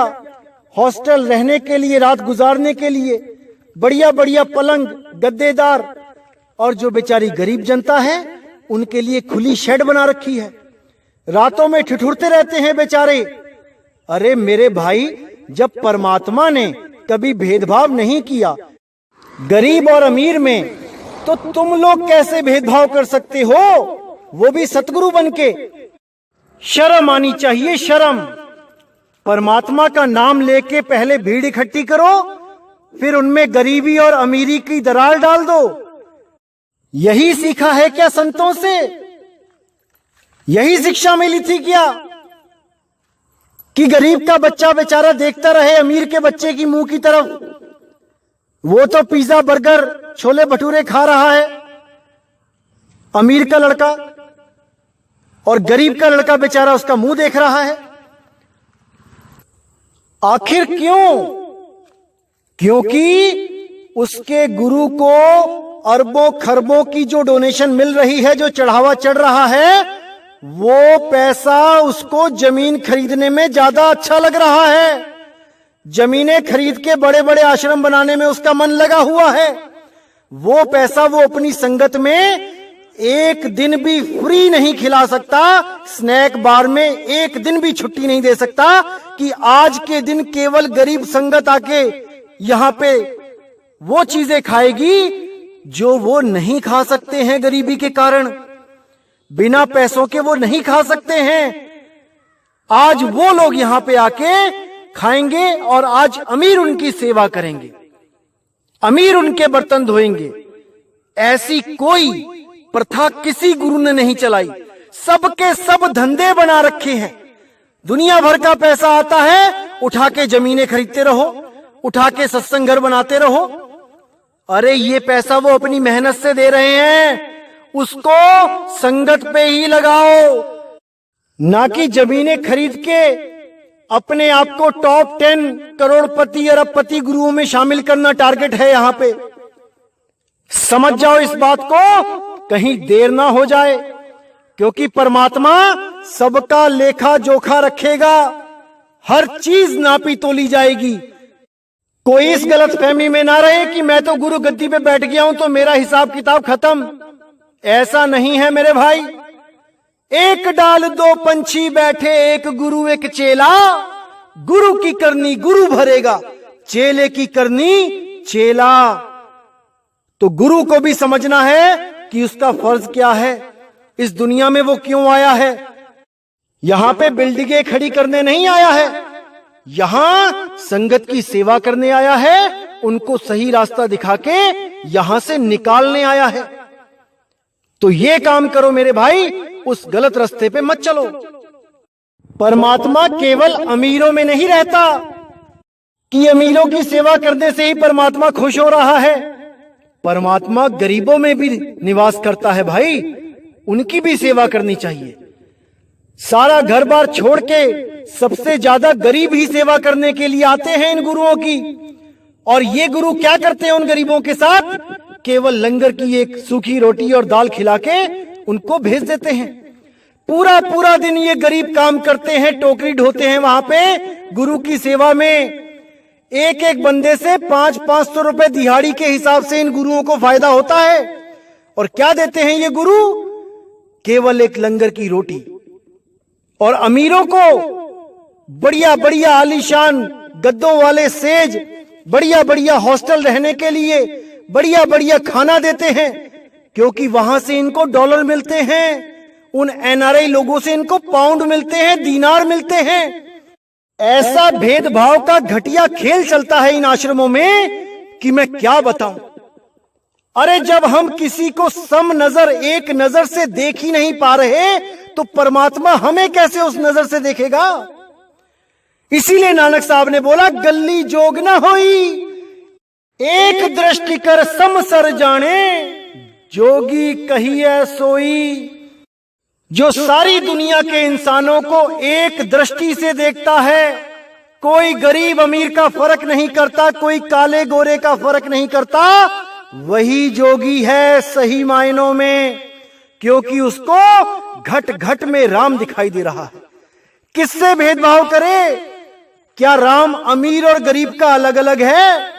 हॉस्टल रहने के लिए, रात गुजारने के लिए बढ़िया बढ़िया पलंग गद्देदार, और जो बेचारी गरीब जनता है उनके लिए खुली शेड बना रखी है। रातों में ठिठुरते रहते हैं बेचारे। अरे मेरे भाई, जब परमात्मा ने कभी भेदभाव नहीं किया गरीब और अमीर में, तो तुम लोग कैसे भेदभाव कर सकते हो, वो भी सतगुरु बनके। शर्म आनी चाहिए, शर्म। परमात्मा का नाम लेके पहले भीड़ इकट्ठी करो, फिर उनमें गरीबी और अमीरी की दरार डाल दो। यही सीखा है क्या संतों से? यही शिक्षा मिली थी क्या कि गरीब का बच्चा बेचारा देखता रहे अमीर के बच्चे की मुंह की तरफ? वो तो पिज्जा बर्गर छोले भटूरे खा रहा है अमीर का लड़का, और गरीब का लड़का बेचारा उसका मुंह देख रहा है। आखिर क्यों? क्योंकि उसके गुरु को अरबों खरबों की जो डोनेशन मिल रही है, जो चढ़ावा चढ़ रहा है, वो पैसा उसको जमीन खरीदने में ज्यादा अच्छा लग रहा है। जमीनें खरीद के बड़े बड़े आश्रम बनाने में उसका मन लगा हुआ है। वो पैसा वो अपनी संगत में एक दिन भी फ्री नहीं खिला सकता, स्नैक बार में एक दिन भी छुट्टी नहीं दे सकता कि आज के दिन केवल गरीब संगत आके यहां पे वो चीजें खाएगी जो वो नहीं खा सकते हैं गरीबी के कारण। बिना पैसों के वो नहीं खा सकते हैं। आज वो लोग यहां पे आके खाएंगे और आज अमीर उनकी सेवा करेंगे, अमीर उनके बर्तन धोएंगे। ऐसी कोई प्रथा किसी गुरु ने नहीं चलाई। सबके सब धंधे बना रखे हैं। दुनिया भर का पैसा आता है, उठा के जमीनें खरीदते रहो, उठा के सत्संग घर बनाते रहो। अरे ये पैसा वो अपनी मेहनत से दे रहे हैं, उसको संगत पे ही लगाओ, ना कि जमीनें खरीद के अपने आप को टॉप 10 करोड़पति अरबपति गुरुओं में शामिल करना टारगेट है यहां पे। समझ जाओ इस बात को, कहीं देर ना हो जाए, क्योंकि परमात्मा सबका लेखा जोखा रखेगा। हर चीज नापी तोली जाएगी। कोई इस गलत फहमी में ना रहे कि मैं तो गुरु गद्दी पे बैठ गया हूं तो मेरा हिसाब किताब खत्म। ऐसा नहीं है मेरे भाई। एक डाल दो पंछी बैठे, एक गुरु एक चेला। गुरु की करनी गुरु भरेगा, चेले की करनी चेला। तो गुरु को भी समझना है कि उसका फर्ज क्या है, इस दुनिया में वो क्यों आया है। यहां पे बिल्डिंगें खड़ी करने नहीं आया है, यहां संगत की सेवा करने आया है, उनको सही रास्ता दिखा के यहां से निकालने आया है। तो ये काम करो मेरे भाई, उस गलत रास्ते पे मत चलो। परमात्मा केवल अमीरों में नहीं रहता कि अमीरों की सेवा करने से ही परमात्मा खुश हो रहा है। परमात्मा गरीबों में भी निवास करता है भाई, उनकी भी सेवा करनी चाहिए। सारा घर बार छोड़ के सबसे ज्यादा गरीब ही सेवा करने के लिए आते हैं इन गुरुओं की। और ये गुरु क्या करते हैं उन गरीबों के साथ? केवल लंगर की एक सूखी रोटी और दाल खिला के उनको भेज देते हैं। पूरा पूरा दिन ये गरीब काम करते हैं, टोकरी ढोते हैं वहां पे गुरु की सेवा में। एक एक बंदे से 500-500 रुपए दिहाड़ी के हिसाब से इन गुरुओं को फायदा होता है। और क्या देते हैं ये गुरु? केवल एक लंगर की रोटी। और अमीरों को बढ़िया बढ़िया आलीशान गद्दों वाले सेज, बढ़िया बढ़िया हॉस्टल रहने के लिए बढ़िया बढ़िया खाना देते हैं, क्योंकि वहां से इनको डॉलर मिलते हैं। उन एनआरआई लोगों से इनको पाउंड मिलते हैं, दीनार मिलते हैं। ऐसा भेदभाव का घटिया खेल चलता है इन आश्रमों में कि मैं क्या बताऊं। अरे जब हम किसी को सम नजर, एक नजर से देख ही नहीं पा रहे, तो परमात्मा हमें कैसे उस नजर से देखेगा? इसीलिए नानक साहब ने बोला, गल्ली जोग न होई, एक दृष्टि कर सम सर जाने, जोगी कहिए सोई। जो सारी दुनिया के इंसानों को एक दृष्टि से देखता है, कोई गरीब अमीर का फर्क नहीं करता, कोई काले गोरे का फर्क नहीं करता, वही जोगी है सही मायनों में, क्योंकि उसको घट घट में राम दिखाई दे रहा है। किससे भेदभाव करे? क्या राम अमीर और गरीब का अलग अलग है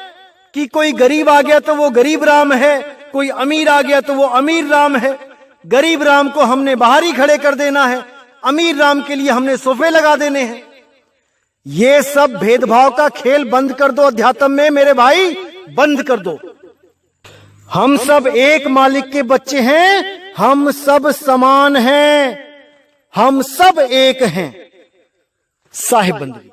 कि कोई गरीब आ गया तो वो गरीब राम है, कोई अमीर आ गया तो वो अमीर राम है? गरीब राम को हमने बाहर ही खड़े कर देना है, अमीर राम के लिए हमने सोफे लगा देने हैं। ये सब भेदभाव का खेल बंद कर दो अध्यात्म में मेरे भाई, बंद कर दो। हम सब एक मालिक के बच्चे हैं, हम सब समान हैं, हम सब एक हैं। साहिब बंदगी।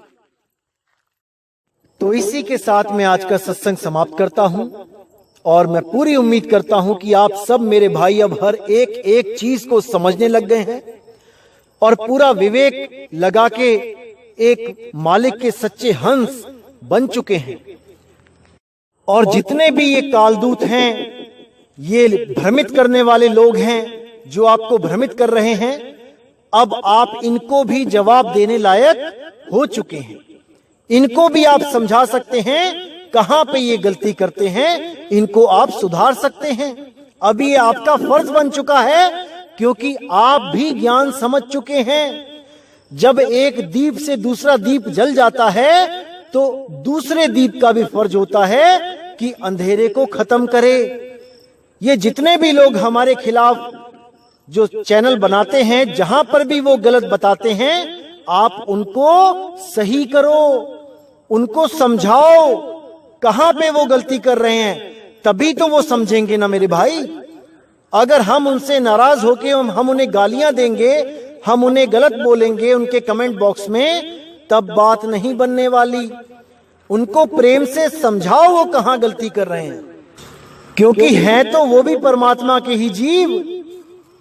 तो इसी के साथ मैं आज का सत्संग समाप्त करता हूं, और मैं पूरी उम्मीद करता हूं कि आप सब मेरे भाई अब हर एक एक चीज को समझने लग गए हैं और पूरा विवेक लगा के एक मालिक के सच्चे हंस बन चुके हैं। और जितने भी ये कालदूत हैं, ये भ्रमित करने वाले लोग हैं जो आपको भ्रमित कर रहे हैं, अब आप इनको भी जवाब देने लायक हो चुके हैं। इनको भी आप समझा सकते हैं कहां पे ये गलती करते हैं, इनको आप सुधार सकते हैं। अभी ये आपका फर्ज बन चुका है, क्योंकि आप भी ज्ञान समझ चुके हैं। जब एक दीप से दूसरा दीप जल जाता है, तो दूसरे दीप का भी फर्ज होता है कि अंधेरे को खत्म करे। ये जितने भी लोग हमारे खिलाफ जो चैनल बनाते हैं, जहां पर भी वो गलत बताते हैं, आप उनको सही करो, उनको समझाओ कहां पे वो गलती कर रहे हैं, तभी तो वो समझेंगे ना मेरे भाई। अगर हम उनसे नाराज होके हम उन्हें गालियां देंगे, हम उन्हें गलत बोलेंगे उनके कमेंट बॉक्स में, तब बात नहीं बनने वाली। उनको प्रेम से समझाओ वो कहां गलती कर रहे हैं, क्योंकि हैं तो वो भी परमात्मा के ही जीव,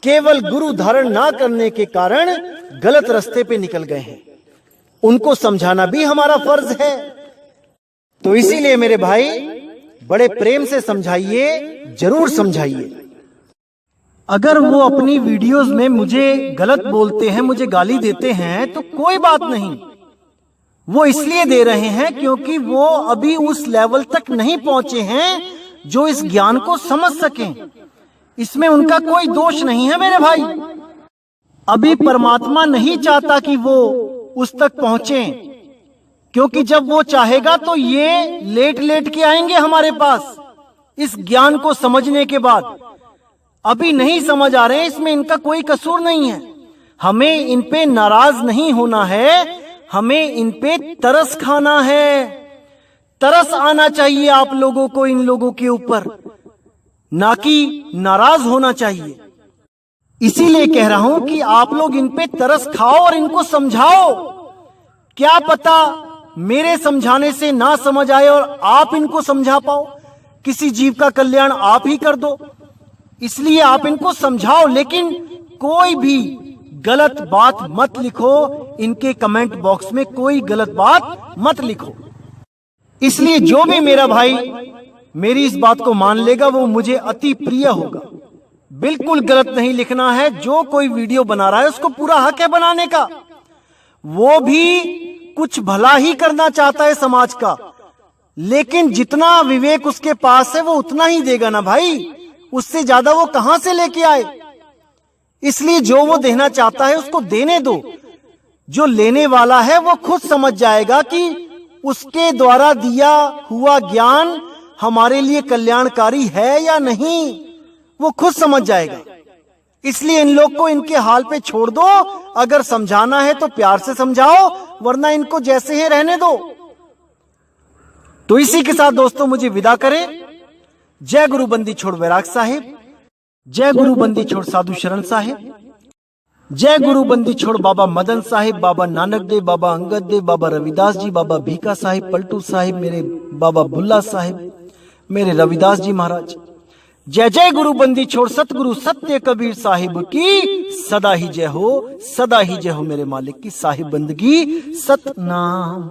केवल गुरु धारण ना करने के कारण गलत रास्ते पे निकल गए हैं। उनको समझाना भी हमारा फर्ज है। तो इसीलिए मेरे भाई बड़े प्रेम से समझाइए, जरूर समझाइए। अगर वो अपनी वीडियोस में मुझे गलत बोलते हैं, मुझे गाली देते हैं, तो कोई बात नहीं। वो इसलिए दे रहे हैं क्योंकि वो अभी उस लेवल तक नहीं पहुंचे हैं जो इस ज्ञान को समझ सकें। इसमें उनका कोई दोष नहीं है मेरे भाई। अभी परमात्मा नहीं चाहता कि वो उस तक पहुंचे, क्योंकि जब वो चाहेगा तो ये लेट लेट के आएंगे हमारे पास इस ज्ञान को समझने के बाद। अभी नहीं समझ आ रहे हैं, इसमें इनका कोई कसूर नहीं है। हमें इन पे नाराज नहीं होना है, हमें इन पे तरस खाना है। तरस आना चाहिए आप लोगों को इन लोगों के ऊपर, ना कि नाराज होना चाहिए। इसीलिए कह रहा हूं कि आप लोग इन पे तरस खाओ और इनको समझाओ। क्या पता मेरे समझाने से ना समझ आए और आप इनको समझा पाओ, किसी जीव का कल्याण आप ही कर दो। इसलिए आप इनको समझाओ, लेकिन कोई भी गलत बात मत लिखो। इनके कमेंट बॉक्स में कोई गलत बात मत लिखो। इसलिए जो भी मेरा भाई मेरी इस बात को मान लेगा वो मुझे अति प्रिय होगा। बिल्कुल गलत नहीं लिखना है। जो कोई वीडियो बना रहा है उसको पूरा हक है बनाने का। वो भी कुछ भला ही करना चाहता है समाज का, लेकिन जितना विवेक उसके पास है वो उतना ही देगा ना भाई, उससे ज्यादा वो कहां से लेके आए। इसलिए जो वो देना चाहता है उसको देने दो। जो लेने वाला है वो खुद समझ जाएगा कि उसके द्वारा दिया हुआ ज्ञान हमारे लिए कल्याणकारी है या नहीं, वो खुद समझ जाएगा। इसलिए इन लोग को इनके हाल पे छोड़ दो। अगर समझाना है तो प्यार से समझाओ, वरना इनको जैसे हैं रहने दो। तो इसी के साथ दोस्तों मुझे विदा करें। जय गुरु बंदी छोड़ वैराग साहिब, जय गुरु बंदी छोड़ साधु शरण साहिब, जय गुरु बंदी छोड़ बाबा मदन साहिब, बाबा नानक देव, बाबा अंगद देव, बाबा रविदास जी, बाबा भीखा साहिब, पलटू साहिब, मेरे बाबा बुल्ला साहिब, मेरे रविदास जी महाराज। जय जय गुरु बंदी छोड़ सतगुरु सत्य कबीर साहिब की सदा ही जय हो, सदा ही जय हो मेरे मालिक की। साहिब बंदगी सतनाम।